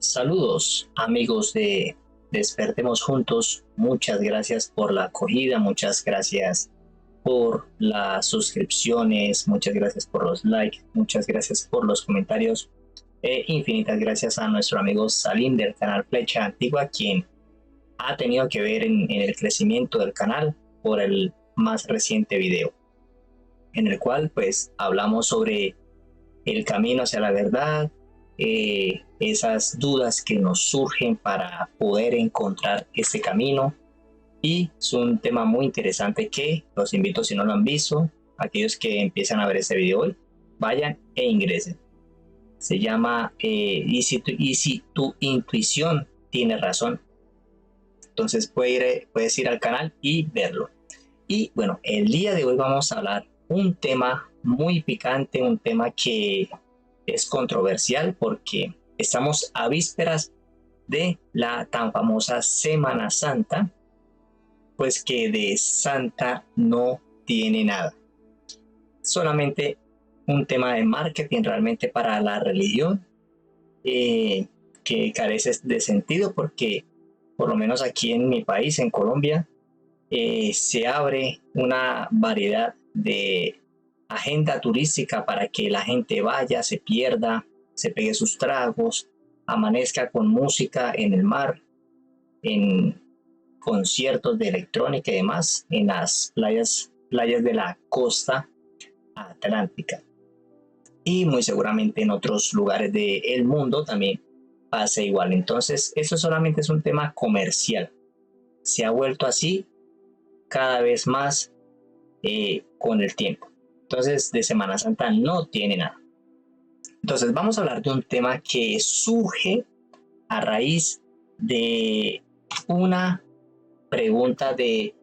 Saludos amigos de Despertemos Juntos, muchas gracias por la acogida, muchas gracias por las suscripciones, muchas gracias por los likes, muchas gracias por los comentarios e infinitas gracias a nuestro amigo Salim del canal Flecha Antigua, quien ha tenido que ver en el crecimiento del canal por el más reciente video, en el cual pues hablamos sobre el camino hacia la verdad, esas dudas que nos surgen para poder encontrar este camino. Y es un tema muy interesante que los invito, si no lo han visto, aquellos que empiezan a ver este video hoy, vayan e ingresen. Se llama y si tu intuición tiene razón. Entonces puedes ir al canal y verlo. Y bueno, el día de hoy vamos a hablar un tema muy picante, un tema que es controversial porque estamos a vísperas de la tan famosa Semana Santa, pues que de santa no tiene nada. Solamente un tema de marketing realmente para la religión, que carece de sentido porque por lo menos aquí en mi país, en Colombia, se abre una variedad de agenda turística para que la gente vaya, se pierda, se pegue sus tragos, amanezca con música en el mar, en conciertos de electrónica y demás en las playas de la costa atlántica, y muy seguramente en otros lugares del mundo también pasa igual. Entonces eso solamente es un tema comercial, se ha vuelto así cada vez más con el tiempo. Entonces de Semana Santa no tiene nada. Entonces vamos a hablar de un tema que surge a raíz de una pregunta de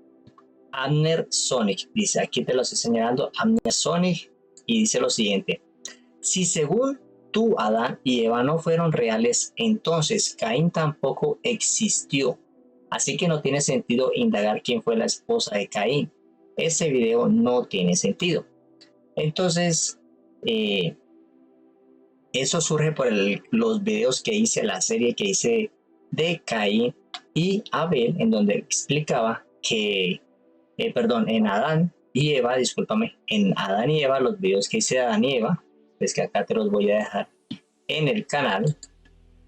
Abner Sonic. Dice, aquí te lo estoy señalando, Abner Sonic, y dice lo siguiente: si según tú Adán y Eva no fueron reales, entonces Caín tampoco existió, así que no tiene sentido indagar quién fue la esposa de Caín. Ese video no tiene sentido. Entonces eso surge por los videos que hice, la serie que hice de Caín y Abel, en donde explicaba que, en Adán y Eva, discúlpame, en Adán y Eva, los videos que hice de Adán y Eva, pues que acá te los voy a dejar en el canal,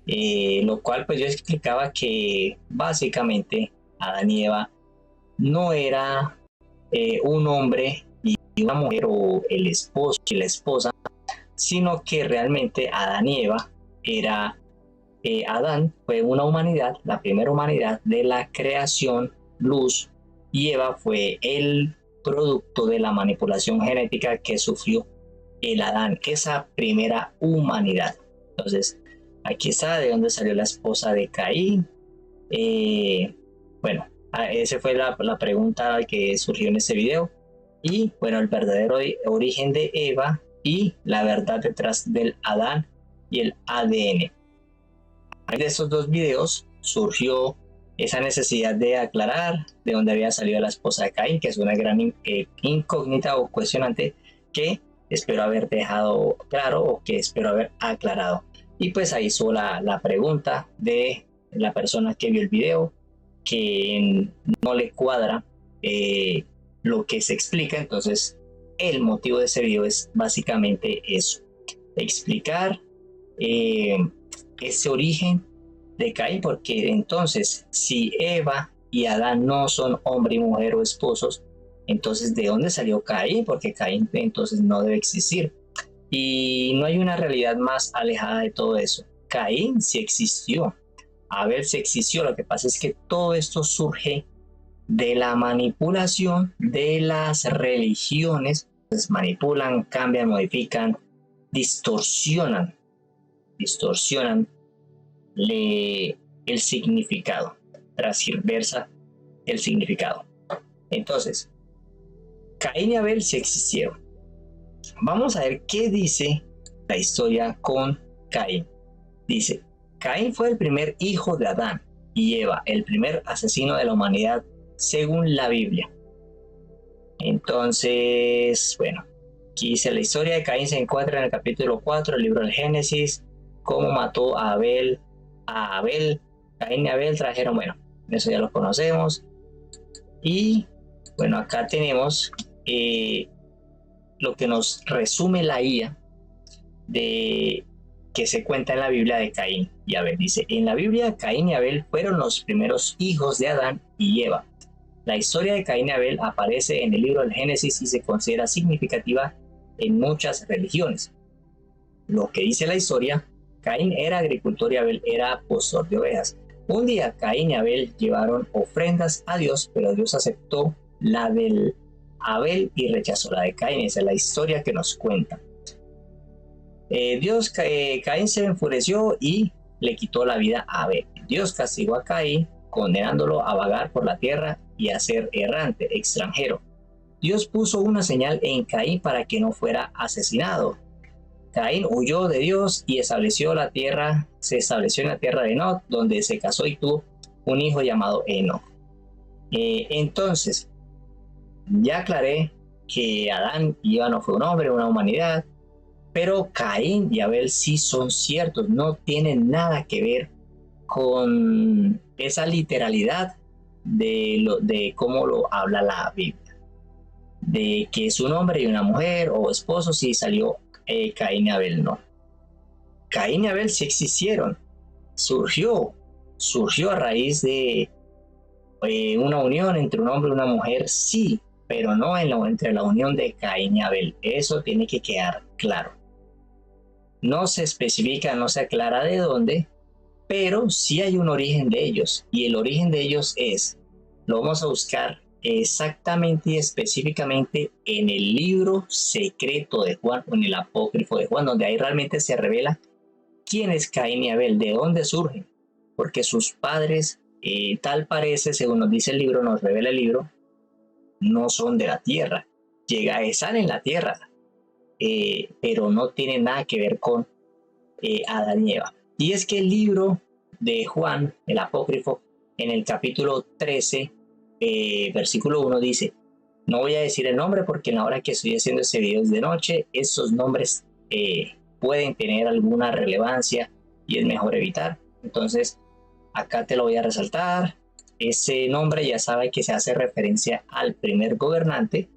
lo cual pues yo explicaba que básicamente Adán y Eva no era un hombre y una mujer, o el esposo y la esposa, sino que realmente Adán y Eva era Adán fue una humanidad, la primera humanidad de la creación, luz, y Eva fue el producto de la manipulación genética que sufrió el Adán, esa primera humanidad. Entonces, aquí está de dónde salió la esposa de Caín. Bueno, esa fue la pregunta que surgió en este video. Y bueno, el verdadero origen de Eva y la verdad detrás del Adán y el ADN. De estos dos videos surgió esa necesidad de aclarar de dónde había salido la esposa de Caín, que es una gran incógnita o cuestionante que espero haber dejado claro, o que espero haber aclarado. Y pues ahí hizo la pregunta de la persona que vio el video, que no le cuadra lo que se explica. Entonces el motivo de ese video es básicamente eso, explicar ese origen de Caín, porque entonces si Eva y Adán no son hombre y mujer o esposos, entonces ¿de dónde salió Caín? Porque Caín entonces no debe existir. Y no hay una realidad más alejada de todo eso. Caín sí existió, Abel sí existió. Lo que pasa es que todo esto surge de la manipulación de las religiones. Pues manipulan, cambian, modifican, distorsionan el significado, transgiversa el significado. Entonces, Caín y Abel sí existieron. Vamos a ver qué dice la historia con Caín. Dice, Caín fue el primer hijo de Adán y Eva, el primer asesino de la humanidad según la Biblia. Entonces, bueno, aquí dice, la historia de Caín se encuentra en el capítulo 4 del libro del Génesis, cómo mató a Abel a Abel. Caín y Abel trajeron, bueno, eso ya lo conocemos. Y bueno, acá tenemos lo que nos resume la guía de que se cuenta en la Biblia de Caín y Abel. Dice, en la Biblia Caín y Abel fueron los primeros hijos de Adán y Eva. La historia de Caín y Abel aparece en el libro del Génesis y se considera significativa en muchas religiones. Lo que dice la historia, Caín era agricultor y Abel era pastor de ovejas. Un día Caín y Abel llevaron ofrendas a Dios, pero Dios aceptó la del Abel y rechazó la de Caín. Esa es la historia que nos cuenta. Caín se enfureció y le quitó la vida a Abel. Dios castigó a Caín, condenándolo a vagar por la tierra y a ser errante, extranjero. Dios puso una señal en Caín para que no fuera asesinado. Caín huyó de Dios y se estableció en la tierra de Enoc, donde se casó y tuvo un hijo llamado Enoc. Entonces, ya aclaré que Adán y Eva no fue un hombre, una humanidad, pero Caín y Abel sí son ciertos, no tienen nada que ver con esa literalidad de cómo lo habla la Biblia, de que es un hombre y una mujer o esposo. Sí salió Caín y Abel, no. Caín y Abel sí existieron, surgió a raíz de una unión entre un hombre y una mujer, sí, pero no entre la unión de Caín y Abel. Eso tiene que quedar claro. No se especifica, no se aclara de dónde, pero sí hay un origen de ellos, y el origen de ellos lo vamos a buscar exactamente y específicamente en el libro secreto de Juan, en el apócrifo de Juan, donde ahí realmente se revela quién es Caín y Abel, de dónde surgen, porque sus padres, tal parece, según nos dice el libro, nos revela el libro, no son de la tierra, están en la tierra, pero no tienen nada que ver con Adán y Eva. Y es que el libro de Juan, el apócrifo, en el capítulo 13, versículo 1 dice, no voy a decir el nombre porque en la hora que estoy haciendo este video es de noche, estos nombres pueden tener alguna relevancia y es mejor evitar. Entonces, acá te lo voy a resaltar. Ese nombre ya sabe que se hace referencia al primer gobernante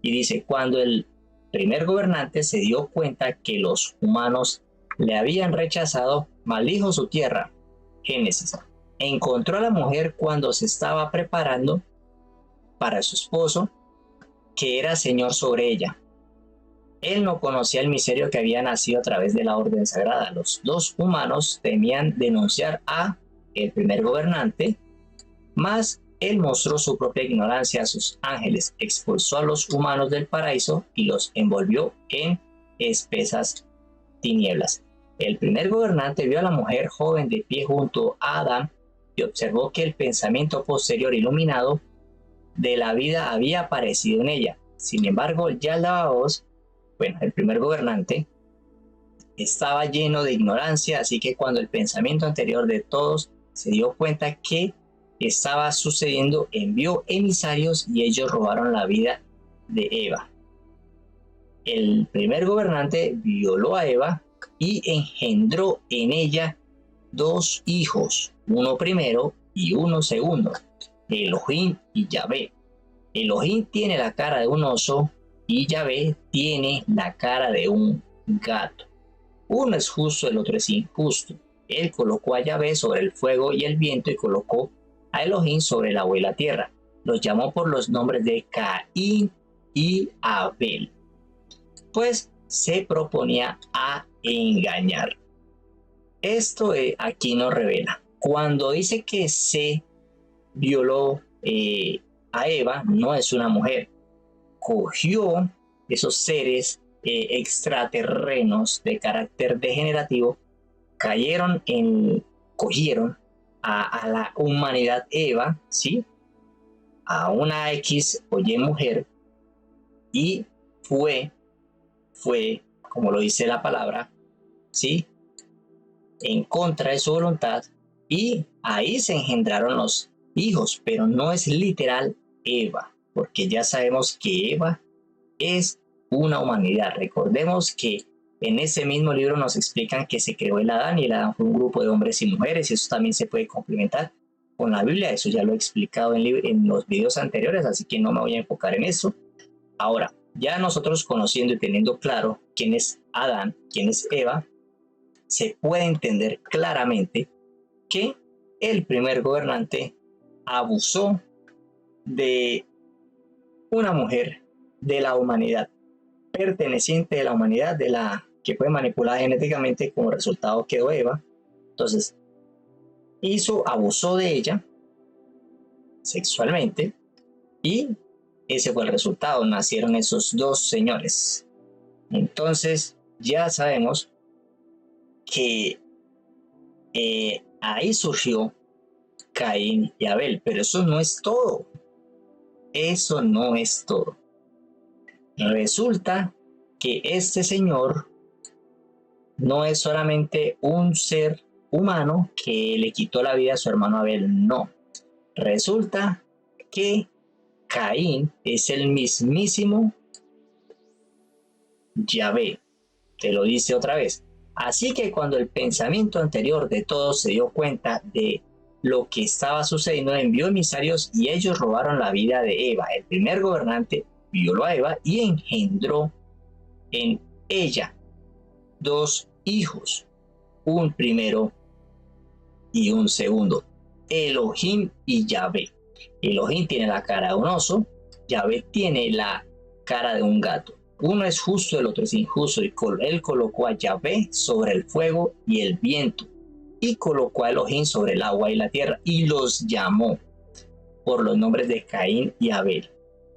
y dice, cuando el primer gobernante se dio cuenta que los humanos le habían rechazado, maldijo su tierra. Génesis. Encontró a la mujer cuando se estaba preparando para su esposo, que era señor sobre ella. Él no conocía el misterio que había nacido a través de la orden sagrada. Los dos humanos temían denunciar a el primer gobernante, mas él mostró su propia ignorancia a sus ángeles, expulsó a los humanos del paraíso y los envolvió en espesas tinieblas. El primer gobernante vio a la mujer joven de pie junto a Adán y observó que el pensamiento posterior iluminado de la vida había aparecido en ella. Sin embargo, ya la voz, el primer gobernante, estaba lleno de ignorancia, así que cuando el pensamiento anterior de todos se dio cuenta que estaba sucediendo, envió emisarios y ellos robaron la vida de Eva. El primer gobernante violó a Eva y engendró en ella dos hijos, uno primero y uno segundo, Elohim y Yahvé. Elohim tiene la cara de un oso y Yahvé tiene la cara de un gato. Uno es justo, el otro es injusto. Él colocó a Yahvé sobre el fuego y el viento y colocó a Elohim sobre el agua y la tierra. Los llamó por los nombres de Caín y Abel, pues se proponía a engañar. Esto aquí nos revela. Cuando dice que se violó a Eva, no es una mujer. Cogió esos seres extraterrenos de carácter degenerativo, cogieron a la humanidad Eva, ¿sí? A una X o Y mujer, y fue, como lo dice la palabra, ¿sí? En contra de su voluntad, y ahí se engendraron los hijos, pero no es literal Eva, porque ya sabemos que Eva es una humanidad. Recordemos que en ese mismo libro nos explican que se creó el Adán, y el Adán fue un grupo de hombres y mujeres, y eso también se puede complementar con la Biblia. Eso ya lo he explicado en los videos anteriores, así que no me voy a enfocar en eso. Ahora, ya nosotros conociendo y teniendo claro quién es Adán, quién es Eva, se puede entender claramente que el primer gobernante abusó de una mujer de la humanidad, perteneciente de la humanidad, de la que fue manipulada genéticamente, como resultado quedó Eva. Entonces, abusó de ella sexualmente, y ese fue el resultado. Nacieron esos dos señores. Entonces, ya sabemos que ahí surgió Caín y Abel, pero eso no es todo. Eso no es todo. Resulta que este señor no es solamente un ser humano que le quitó la vida a su hermano Abel, no. Resulta que Caín es el mismísimo Yahvé. Te lo dice otra vez. Así que cuando el pensamiento anterior de todos se dio cuenta de lo que estaba sucediendo, envió emisarios y ellos robaron la vida de Eva. El primer gobernante violó a Eva y engendró en ella dos hijos, un primero y un segundo, Elohim y Yahvé. Elohim tiene la cara de un oso, Yahvé tiene la cara de un gato. Uno es justo, el otro es injusto, y él colocó a Yahvé sobre el fuego y el viento, y colocó a Elohim sobre el agua y la tierra, y los llamó por los nombres de Caín y Abel.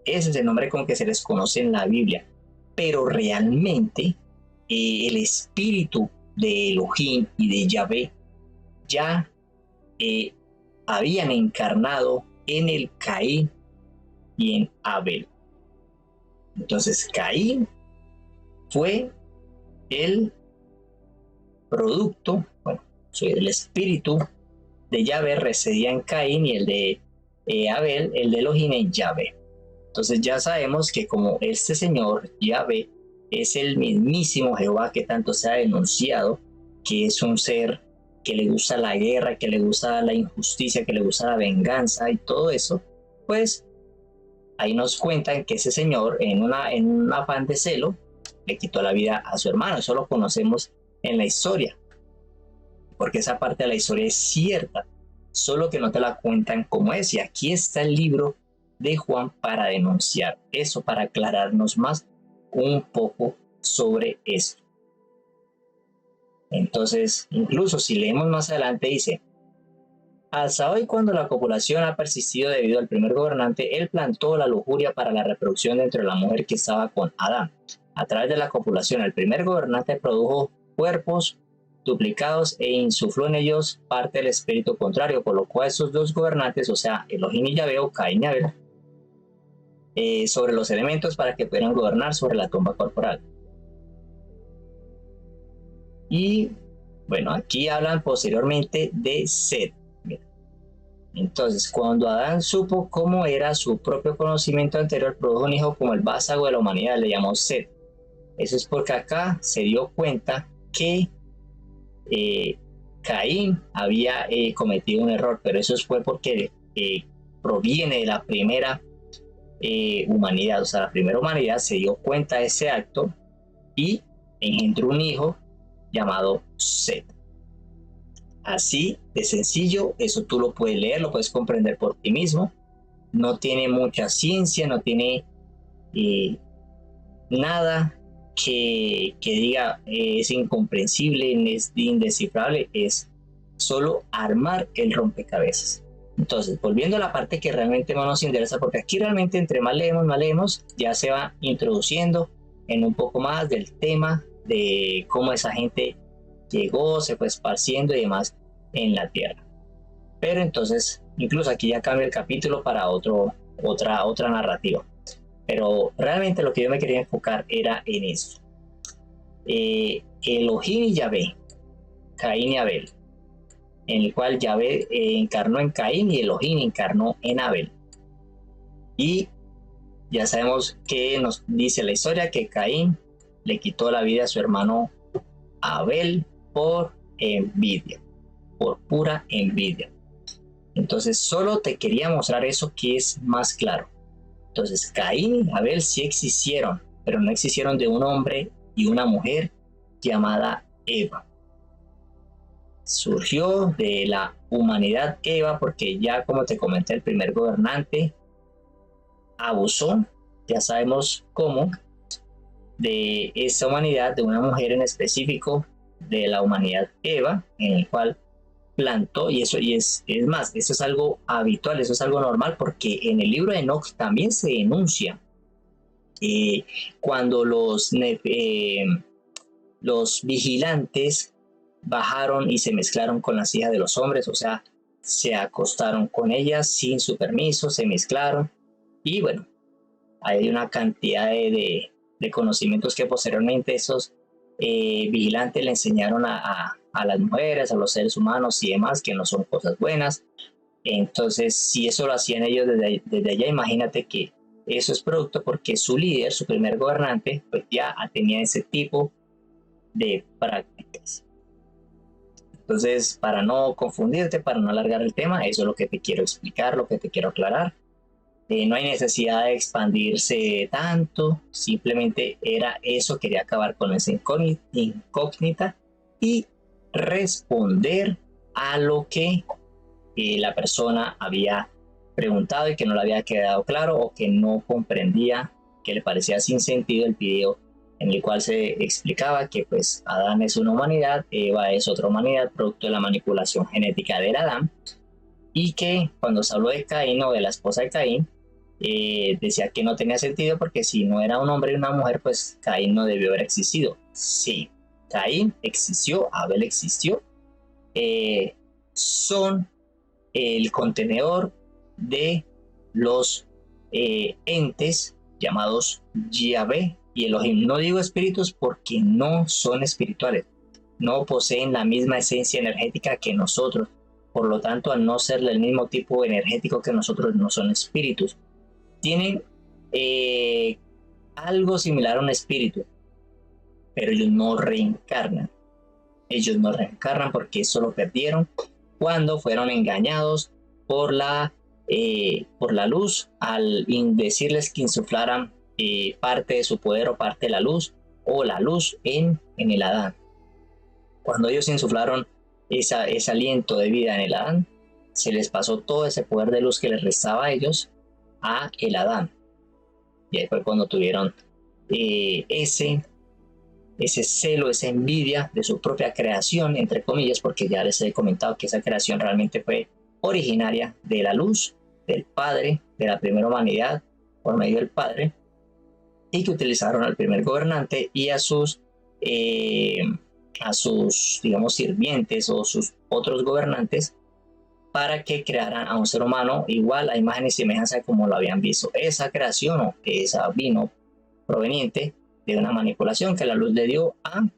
Ese es el nombre con que se les conoce en la Biblia. Pero realmente el espíritu de Elohim y de Yahvé ya habían encarnado en el Caín y en Abel. Entonces Caín fue el producto, bueno, el espíritu de Yahvé residía en Caín, y el de Abel, el de Elohim, en Yahvé. Entonces ya sabemos que como este señor Yahvé es el mismísimo Jehová que tanto se ha denunciado, que es un ser que le gusta la guerra, que le gusta la injusticia, que le gusta la venganza y todo eso, pues ahí nos cuentan que ese señor en un afán de celo le quitó la vida a su hermano. Eso lo conocemos en la historia, porque esa parte de la historia es cierta, solo que no te la cuentan como es. Y aquí está el libro de Juan para denunciar eso, para aclararnos más un poco sobre esto. Entonces, incluso si leemos más adelante, dice: hasta hoy, cuando la copulación ha persistido debido al primer gobernante, él plantó la lujuria para la reproducción dentro de la mujer que estaba con Adán. A través de la copulación, el primer gobernante produjo cuerpos duplicados e insufló en ellos parte del espíritu contrario. Colocó a esos dos gobernantes, o sea, Elohim y Yahvé, o Caín y Abel, sobre los elementos para que pudieran gobernar sobre la tumba corporal. Y bueno, aquí hablan posteriormente de Set. Entonces, cuando Adán supo cómo era su propio conocimiento anterior, produjo un hijo como el vástago de la humanidad, le llamó Set. Eso es porque acá se dio cuenta que Caín había cometido un error, pero eso fue porque proviene de la primera humanidad. O sea, la primera humanidad se dio cuenta de ese acto y engendró un hijo llamado Set. Así de sencillo, eso tú lo puedes leer, lo puedes comprender por ti mismo. No tiene mucha ciencia, no tiene nada que diga es incomprensible, es indescifrable, es solo armar el rompecabezas. Entonces, volviendo a la parte que realmente más nos interesa, porque aquí realmente entre más leemos, ya se va introduciendo en un poco más del tema de cómo esa gente llegó, se fue esparciendo y demás en la tierra. Pero entonces, incluso aquí ya cambia el capítulo para otra narrativa. Pero realmente lo que yo me quería enfocar era en eso. Elohim y Yahvé, Caín y Abel, en el cual Yahvé encarnó en Caín y Elohim encarnó en Abel. Y ya sabemos que nos dice la historia que Caín le quitó la vida a su hermano Abel por envidia, por pura envidia. Entonces solo te quería mostrar eso que es más claro. Entonces Caín y Abel sí existieron, pero no existieron de un hombre y una mujer llamada Eva. Surgió de la humanidad Eva porque ya como te comenté el primer gobernante abusó, ya sabemos cómo, de esa humanidad, de una mujer en específico de la humanidad Eva, en el cual plantó, y es más, eso es algo habitual, eso es algo normal, porque en el libro de Enoch también se denuncia cuando los vigilantes bajaron y se mezclaron con las hijas de los hombres, o sea, se acostaron con ellas sin su permiso, se mezclaron, y bueno, hay una cantidad de conocimientos que posteriormente esos vigilantes le enseñaron a las mujeres, a los seres humanos y demás, que no son cosas buenas. Entonces, si eso lo hacían ellos desde allá, imagínate que eso es producto porque su líder, su primer gobernante, pues ya tenía ese tipo de prácticas. Entonces, para no confundirte, para no alargar el tema, eso es lo que te quiero explicar, lo que te quiero aclarar. No hay necesidad de expandirse tanto, simplemente era eso, quería acabar con esa incógnita y responder a lo que la persona había preguntado y que no le había quedado claro o que no comprendía, que le parecía sin sentido el video en el cual se explicaba que pues Adán es una humanidad, Eva es otra humanidad, producto de la manipulación genética del Adán, y que cuando se habló de Caín o de la esposa de Caín, decía que no tenía sentido porque si no era un hombre y una mujer, pues Caín no debió haber existido. Sí, Caín existió, Abel existió, son el contenedor de los entes llamados Yahvé y Elohim. No digo espíritus porque no son espirituales, no poseen la misma esencia energética que nosotros, por lo tanto, al no ser del mismo tipo energético que nosotros, no son espíritus. Tienen algo similar a un espíritu, pero ellos no reencarnan. Ellos no reencarnan porque eso lo perdieron cuando fueron engañados por la luz al decirles que insuflaran parte de su poder o parte de la luz o la luz en el Adán. Cuando ellos insuflaron ese aliento de vida en el Adán, se les pasó todo ese poder de luz que les restaba a ellos a el Adán. Y ahí fue cuando tuvieron ese celo, esa envidia de su propia creación, entre comillas, porque ya les he comentado que esa creación realmente fue originaria de la luz, del Padre, de la primera humanidad, por medio del Padre, y que utilizaron al primer gobernante y a sus digamos, sirvientes o sus otros gobernantes para que crearan a un ser humano igual a imagen y semejanza como lo habían visto. Esa creación o esa vino proveniente de una manipulación que la luz le dio a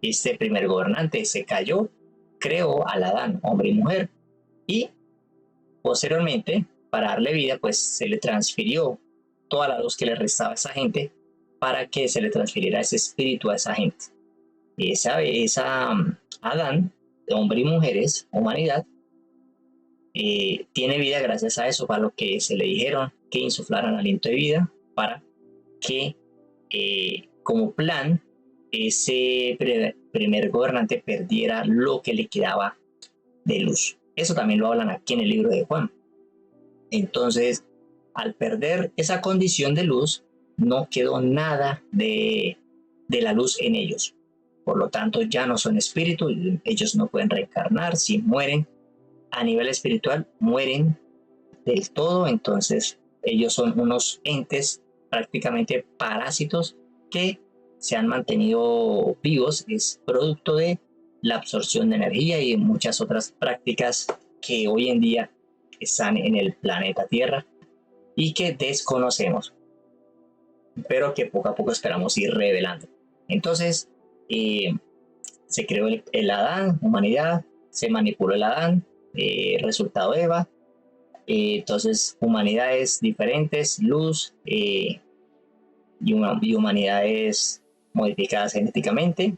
este primer gobernante. Se cayó, creó al Adán, hombre y mujer, y posteriormente, para darle vida, pues se le transfirió toda la luz que le restaba a esa gente para que se le transfiriera ese espíritu a esa gente. Esa Adán, hombre y mujeres, humanidad, tiene vida gracias a eso, para lo que se le dijeron que insuflaran aliento de vida para que como plan ese primer gobernante perdiera lo que le quedaba de luz. Eso también lo hablan aquí en el libro de Juan. Entonces, al perder esa condición de luz, no quedó nada de la luz en ellos. Por lo tanto, ya no son espíritus, ellos no pueden reencarnar. Si mueren a nivel espiritual, mueren del todo. Entonces, ellos son unos entes prácticamente parásitos que se han mantenido vivos. Es producto de la absorción de energía y de muchas otras prácticas que hoy en día están en el planeta Tierra y que desconocemos, pero que poco a poco esperamos ir revelando. Entonces, se creó el Adán, humanidad, se manipuló el Adán, resultado Eva. Entonces, humanidades diferentes, luz y humanidades modificadas genéticamente.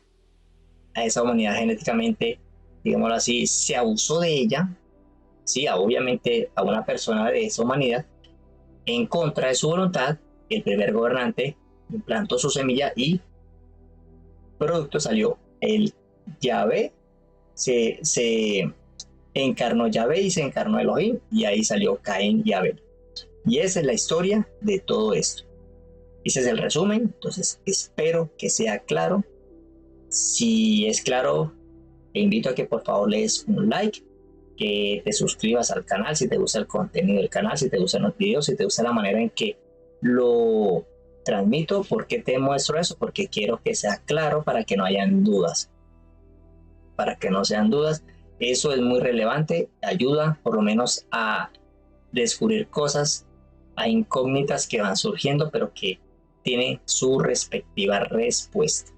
a esa humanidad genéticamente, digámoslo así, se abusó de ella, sí, obviamente a una persona de esa humanidad, en contra de su voluntad, el primer gobernante implantó su semilla y producto salió el Yahvé, se encarnó Yahvé y se encarnó Elohim, y ahí salió Caín y Abel. Y esa es la historia de todo esto. Ese es el resumen, entonces espero que sea claro. Si es claro, te invito a que por favor le des un like, que te suscribas al canal si te gusta el contenido del canal, si te gustan los videos, si te gusta la manera en que lo transmito. ¿Por qué te muestro eso? Porque quiero que sea claro para que no hayan dudas. Para que no sean dudas, eso es muy relevante, ayuda por lo menos a descubrir cosas, a incógnitas que van surgiendo, pero que tienen su respectiva respuesta.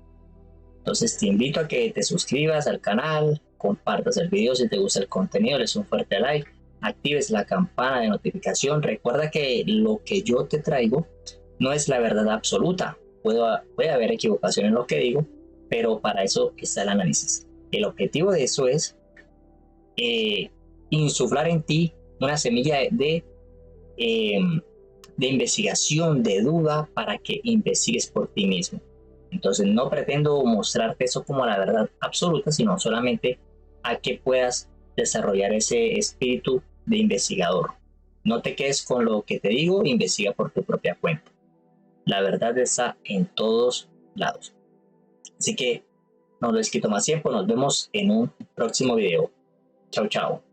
Entonces te invito a que te suscribas al canal, compartas el video si te gusta el contenido, les un fuerte like, actives la campana de notificación. Recuerda que lo que yo te traigo no es la verdad absoluta. Puede haber equivocación en lo que digo, pero para eso está el análisis. El objetivo de eso es insuflar en ti una semilla de investigación, de duda, para que investigues por ti mismo. Entonces no pretendo mostrarte eso como la verdad absoluta, sino solamente a que puedas desarrollar ese espíritu de investigador. No te quedes con lo que te digo, investiga por tu propia cuenta. La verdad está en todos lados. Así que no les quito más tiempo, nos vemos en un próximo video. Chao, chao.